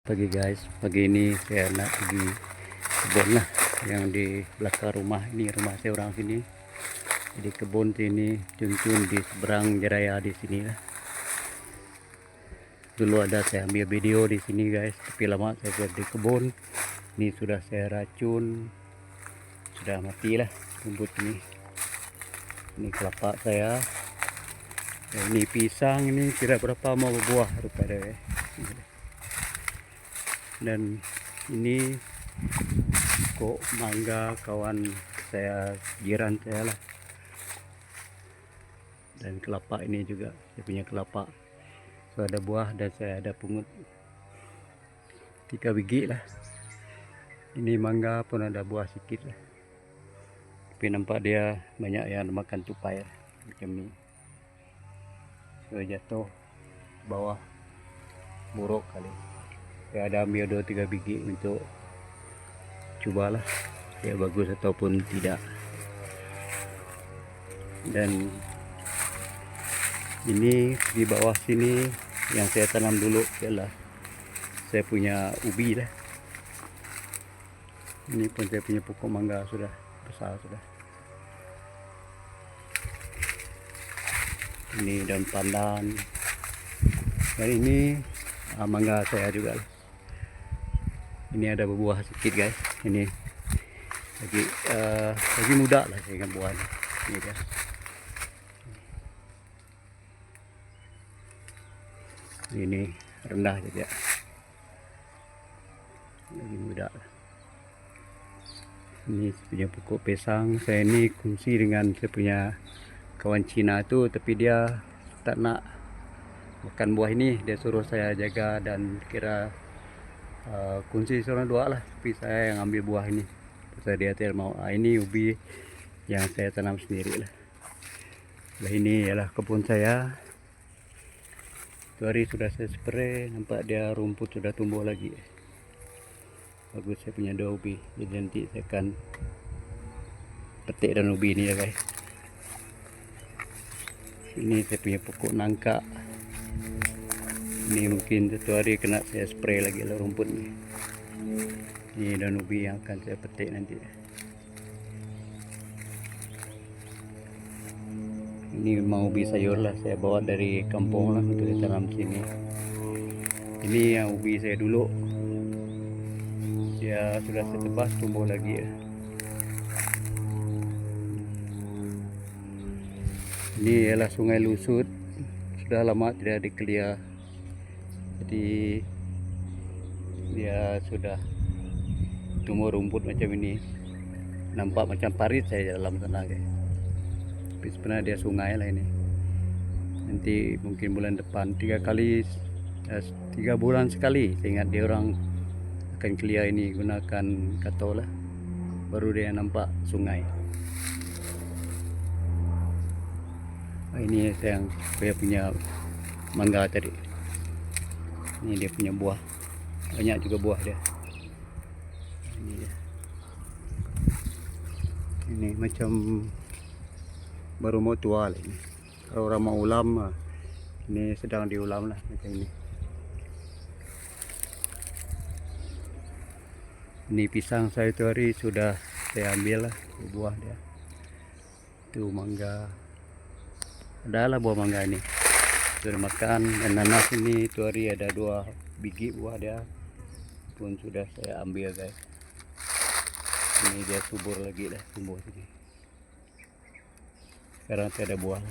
Pagi guys, pagi ini saya nak pergi kebun lah yang di belakang rumah ini, rumah saya orang sini. Jadi kebun sini cun-cun di seberang jeraya di sini lah. Dulu ada saya ambil video di sini guys, tapi lama saya buat di kebun. Ini sudah saya racun, sudah mati lah rumput ini. Ini kelapa saya. Ini pisang, ini kira berapa mau berbuah rupanya. Dan ini kok mangga kawan saya, jiran saya lah. Dan kelapa ini juga saya punya kelapa, so ada buah dan saya ada pungut 3 biji lah. Ini mangga pun ada buah sedikit lah, tapi nampak dia banyak yang makan tupai lah, macam ni. So jatuh bawah buruk kali. Saya ada ambil 2-3 biji untuk cubalah ya bagus ataupun tidak. Dan ini di bawah sini yang saya tanam dulu ialah saya punya ubi lah. Ini pun saya punya pokok mangga sudah besar sudah. Ini daun pandan. Dan ini mangga saya juga lah. Ini ada berbuah sedikit guys. Ini lagi muda lah saya ingat buahnya. Ini dia. Ini rendah saja, lagi muda lah. Ini saya punya pokok pisang. Saya ini kongsi dengan saya punya kawan Cina tu, tapi dia tak nak makan buah ini. Dia suruh saya jaga dan kira kongsi seorang dua lah, tapi saya yang ambil buah ini. Pasal dia tidak mau. Ini ubi yang saya tanam sendiri lah. Nah, ini ialah kebun saya. Itu hari sudah saya spray, nampak dia rumput sudah tumbuh lagi. Bagus, saya punya 2 ubi. Jadi nanti saya akan petik dan ubi ini ya guys. Ini saya punya pokok nangka. Ini mungkin satu hari kena saya spray lagi lah rumput ni. Ini daun ubi yang akan saya petik nanti. Ini memang ubi sayur lah, saya bawa dari kampung lah untuk ditanam sini. Ini yang ubi saya dulu, dia sudah saya tebas tumbuh lagi ya. Ini ialah Sungai Lusut, sudah lama tidak dikelia. Jadi dia sudah tumbuh rumput macam ini. Nampak macam parit saya dalam sana guys. Tapi sebenarnya dia sungai lah ini. Nanti mungkin bulan depan 3 bulan sekali saya ingat dia orang akan kelia ini gunakan katau lah, baru dia nampak sungai. Ini saya punya mangga tadi. Ini dia punya buah, banyak juga buah dia. Ini dia. Ini macam baru mau tua lah ini. Kalau orang mau ulam, ini sedang diulam lah macam ini. Ini pisang saya itu hari sudah saya ambil lah buah dia. Itu mangga, adalah buah mangga ini sudah makan. Dan nanas ini itu hari ada 2 biji buah dia pun sudah saya ambil guys. Ini dia subur lagi lah, tumbuh sini. Sekarang saya ada buah.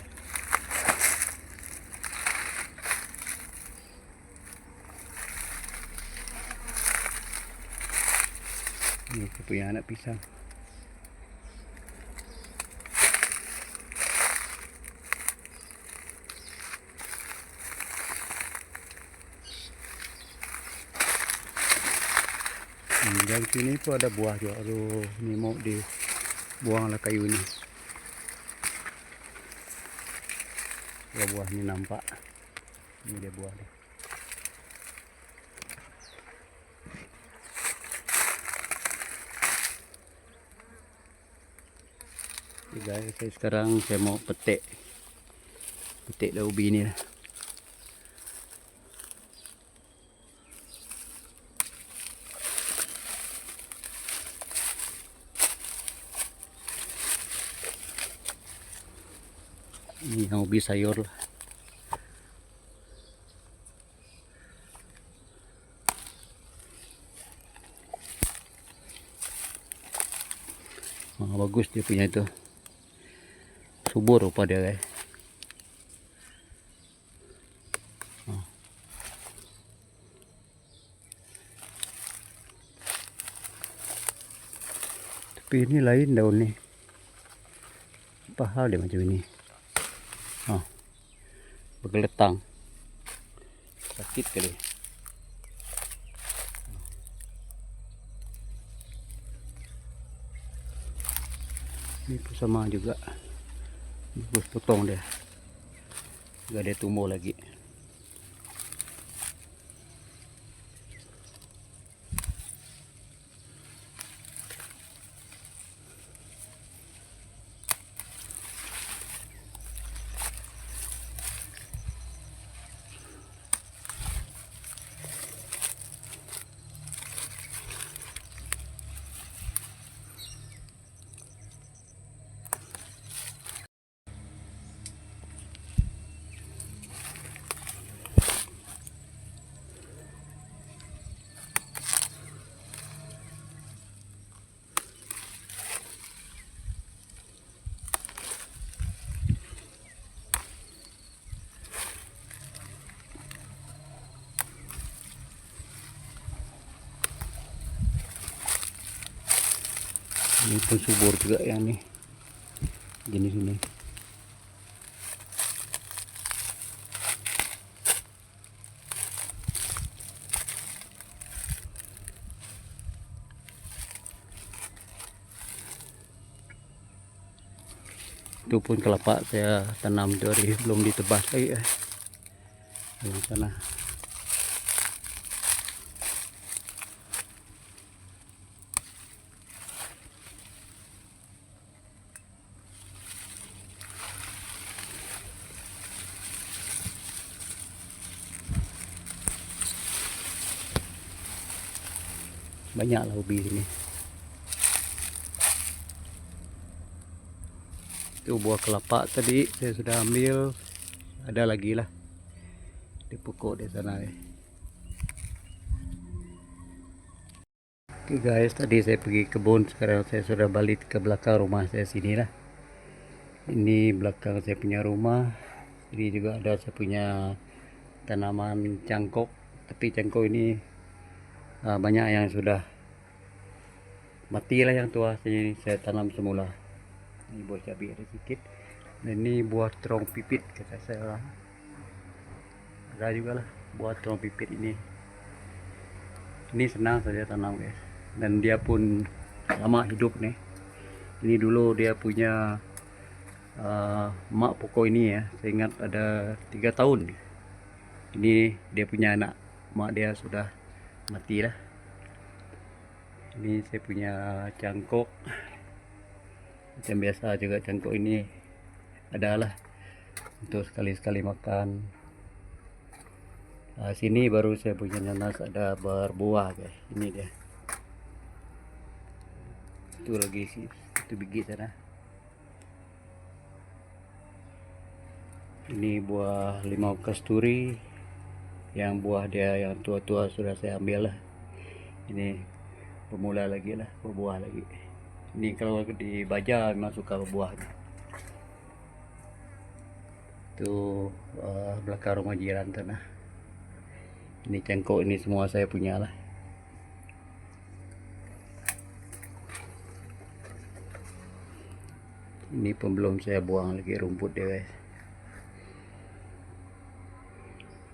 Ini saya punya anak pisang. Dan sini tu ada buah juga. Aduh, ini mau dibuang lah kayu ini. Buah ini nampak. Ini dia buah dia. Oke guys, sekarang saya mau petik dah ubi ini lah. Ini yang ubi sayur lah. Bagus dia punya itu, subur rupa dia guys. Tapi ini lain daun nih, apa hal dia macam ini? Bergeletang, sakit kali. Ini pun sama juga, bagus potong dia, gak dia tumbuh lagi. Ini pun subur juga yang nih, jenis ini. Itu pun kelapa saya tanam dari belum ditebas lagi ya. Di sana. Banyaklah ubi ini. Itu buah kelapa tadi saya sudah ambil, ada lagi lah di pokok di sana ya. Oke guys, tadi saya pergi kebun, sekarang saya sudah balik ke belakang rumah saya sini lah. Ini belakang saya punya rumah. Ini juga ada saya punya tanaman cangkok, tapi cangkok ini banyak yang sudah mati lah, yang tua ini saya tanam semula. Ini buah cabai ada sedikit, dan ini buah terong pipit kata saya, ada juga lah buah terong pipit ini senang saja tanam guys, dan dia pun lama hidup nih. Ini dulu dia punya mak pokok ini ya, saya ingat ada 3 tahun. Ini dia punya anak, mak dia sudah mati lah. Ini saya punya cangkok, macam biasa juga cangkok ini adalah untuk sekali-sekali makan. Sini baru saya punya nanas ada berbuah guys, ini dia. Itu lagi sih, itu biji sana. Ini buah limau kasturi, yang buah dia yang tua-tua sudah saya ambil lah. Ini pemula lagi lah, berbuah lagi. Ini kalau di Baja memang suka berbuah. Itu belakang rumah jiran tanah. Ini cangkok ini semua saya punya lah. Ini pun belum saya buang lagi rumput dia guys.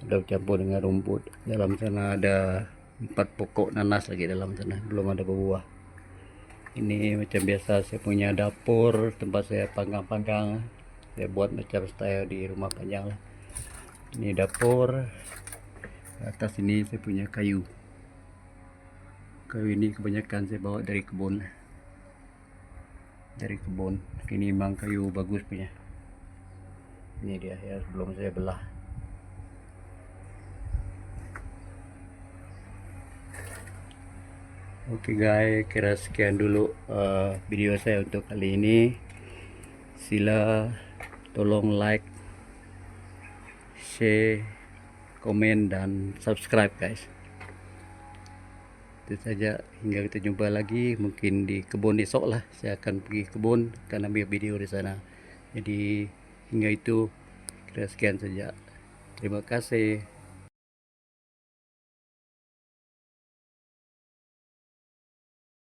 Ada campur dengan rumput. Dalam sana ada 4 pokok nanas lagi dalam sana, belum ada berbuah. Ini macam biasa saya punya dapur, tempat saya panggang-panggang. Saya buat macam style di rumah panjang lah. Ini dapur. Atas ini saya punya kayu. Kayu ini kebanyakan saya bawa dari kebun. Ini memang kayu bagus punya. Ini dia ya, sebelum saya belah. Oke guys, kira sekian dulu video saya untuk kali ini. Sila tolong like, share, komen dan subscribe guys. Itu saja, hingga kita jumpa lagi mungkin di kebun esok lah. Saya akan pergi kebun, akan ambil video di sana. Jadi hingga itu kira sekian saja. Terima kasih.